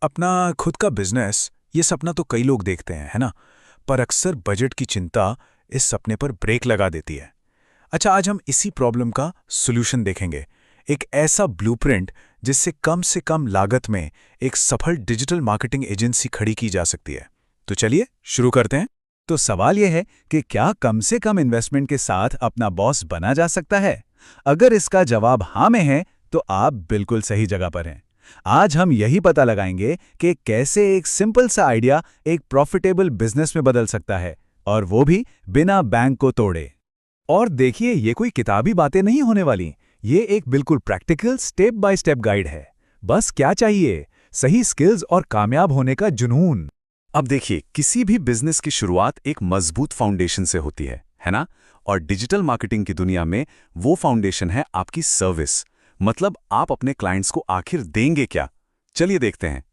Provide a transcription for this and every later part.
अपना खुद का बिजनेस, ये सपना तो कई लोग देखते हैं, है ना? पर अक्सर बजट की चिंता इस सपने पर ब्रेक लगा देती है। अच्छा, आज हम इसी प्रॉब्लम का सॉल्यूशन देखेंगे। एक ऐसा ब्लूप्रिंट जिससे कम लागत में एक सफल डिजिटल मार्केटिंग एजेंसी खड़ी की जा सकती है। तो चलिए शुरू करते हैं। तो सवाल यह है कि क्या कम से कम इन्वेस्टमेंट के साथ अपना बॉस बना जा सकता है? अगर इसका जवाब हाँ में है, तो आप बिल्कुल सही जगह पर हैं। आज हम यही पता लगाएंगे कि कैसे एक सिंपल सा आइडिया एक प्रॉफिटेबल बिजनेस में बदल सकता है, और वो भी बिना बैंक को तोड़े। और देखिए, ये कोई किताबी बातें नहीं होने वाली। ये एक बिल्कुल practical step by step guide है। बस क्या चाहिए? सही स्किल्स और कामयाब होने का जुनून। अब देखिए, किसी भी बिजनेस की शुरुआत एक मजबूत फाउंडेशन से होती है ना? और डिजिटल मार्केटिंग की दुनिया में वो फाउंडेशन है आपकी सर्विस। मतलब आप अपने क्लाइंट्स को आखिर देंगे क्या? चलिए देखते हैं।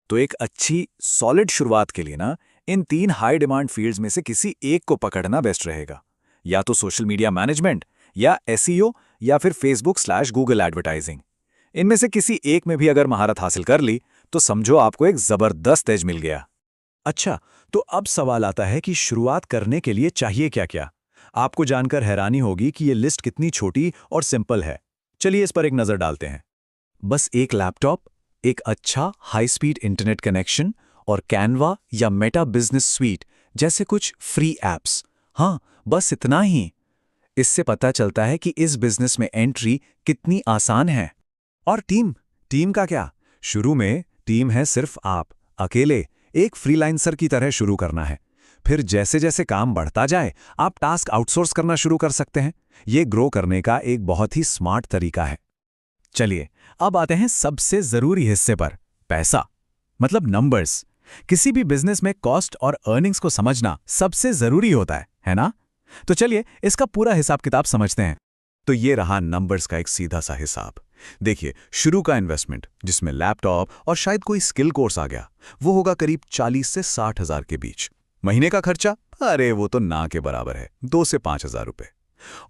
तो एक अच्छी सॉलिड शुरुआत के लिए ना, इन 3 हाई डिमांड फील्ड्स में से किसी एक को पकड़ना बेस्ट रहेगा। या तो सोशल मीडिया मैनेजमेंट, या एसईओ, या फिर फेसबुक/गूगल एडवर्टाइजिंग। इनमें से किसी एक में भी अगर महारत हासिल कर ली, तो समझो आपको एक जबरदस्त एज मिल गया। अच्छा, तो अब सवाल आता है कि शुरुआत करने के लिए चाहिए क्या-क्या? आपको जानकर हैरानी होगी कि ये लिस्ट कितनी छोटी और सिंपल है। चलिए इस पर एक नजर डालते हैं। बस एक लैपटॉप, एक अच्छा हाई स्पीड इंटरनेट कनेक्शन और कैनवा या मेटा बिजनेस स्वीट जैसे कुछ फ्री एप्स। हाँ, बस इतना ही। इससे पता चलता है कि इस बिजनेस में एंट्री कितनी आसान है। और टीम का क्या? शुरू में टीम है सिर्फ आप अकेले, एक फ्रीलांसर की तरह शुरू करना है। फिर जैसे जैसे काम बढ़ता जाए, आप टास्क आउटसोर्स करना शुरू कर सकते हैं। ये ग्रो करने का एक बहुत ही स्मार्ट तरीका है। चलिए, अब आते हैं सबसे जरूरी हिस्से पर, पैसा, मतलब नंबर्स। किसी भी बिजनेस में कॉस्ट और अर्निंग्स को समझना सबसे जरूरी होता है ना? तो चलिए इसका पूरा हिसाब किताब समझते हैं। तो ये रहा नंबर्स का एक सीधा सा हिसाब। देखिए, शुरू का इन्वेस्टमेंट, जिसमें लैपटॉप और शायद कोई स्किल कोर्स आ गया, वो होगा करीब 40 से 60 हजार के बीच। महीने का खर्चा, अरे वो तो ना के बराबर है, 2 से 5 हजार रुपए।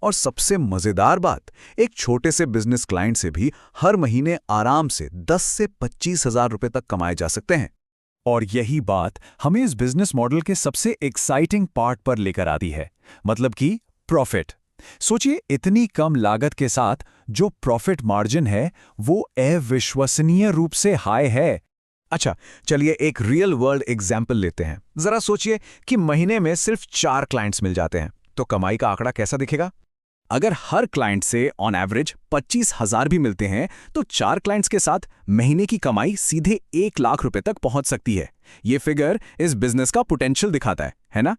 और सबसे मजेदार बात, एक छोटे से बिजनेस क्लाइंट से भी हर महीने आराम से 10 से 25 हजार रुपए तक कमाए जा सकते हैं। और यही बात हमें इस बिजनेस मॉडल के सबसे एक्साइटिंग पार्ट पर लेकर आती है, मतलब कि प्रॉफिट। सोचिए, इतनी कम लागत के साथ जो प्रॉफिट मार्जिन है, वो अविश्वसनीय रूप से हाई है। अच्छा, चलिए एक रियल वर्ल्ड एग्जाम्पल लेते हैं। जरा सोचिए कि महीने में सिर्फ 4 क्लाइंट्स मिल जाते हैं, तो कमाई का आंकड़ा कैसा दिखेगा? अगर हर क्लाइंट से ऑन एवरेज 25 हजार भी मिलते हैं, तो 4 क्लाइंट्स के साथ महीने की कमाई सीधे 1 लाख रुपए तक पहुंच सकती है। ये फिगर इस बिजनेस का पोटेंशियल दिखाता है ना?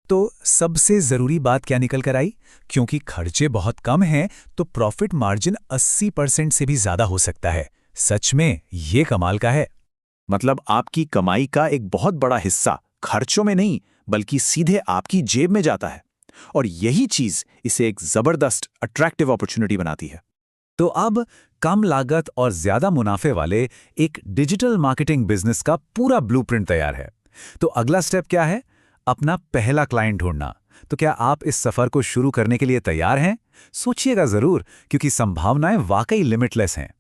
तो सबसे जरूरी बात क्या निकल कर आई? क्योंकि खर्चे बहुत कम हैं, तो प्रॉफिट मार्जिन 80% से भी ज्यादा हो सकता है। सच में ये कमाल का है। मतलब आपकी कमाई का एक बहुत बड़ा हिस्सा खर्चों में नहीं, बल्कि सीधे आपकी जेब में जाता है। और यही चीज इसे एक जबरदस्त अट्रैक्टिव अपॉर्चुनिटी बनाती है। तो अब कम लागत और ज्यादा मुनाफे वाले एक डिजिटल मार्केटिंग बिजनेस का पूरा ब्लूप्रिंट तैयार है। तो अगला स्टेप क्या है? अपना पहला क्लाइंट ढूंढना। तो क्या आप इस सफर को शुरू करने के लिए तैयार हैं? सोचिएगा जरूर, क्योंकि संभावनाएं वाकई लिमिटलेस हैं।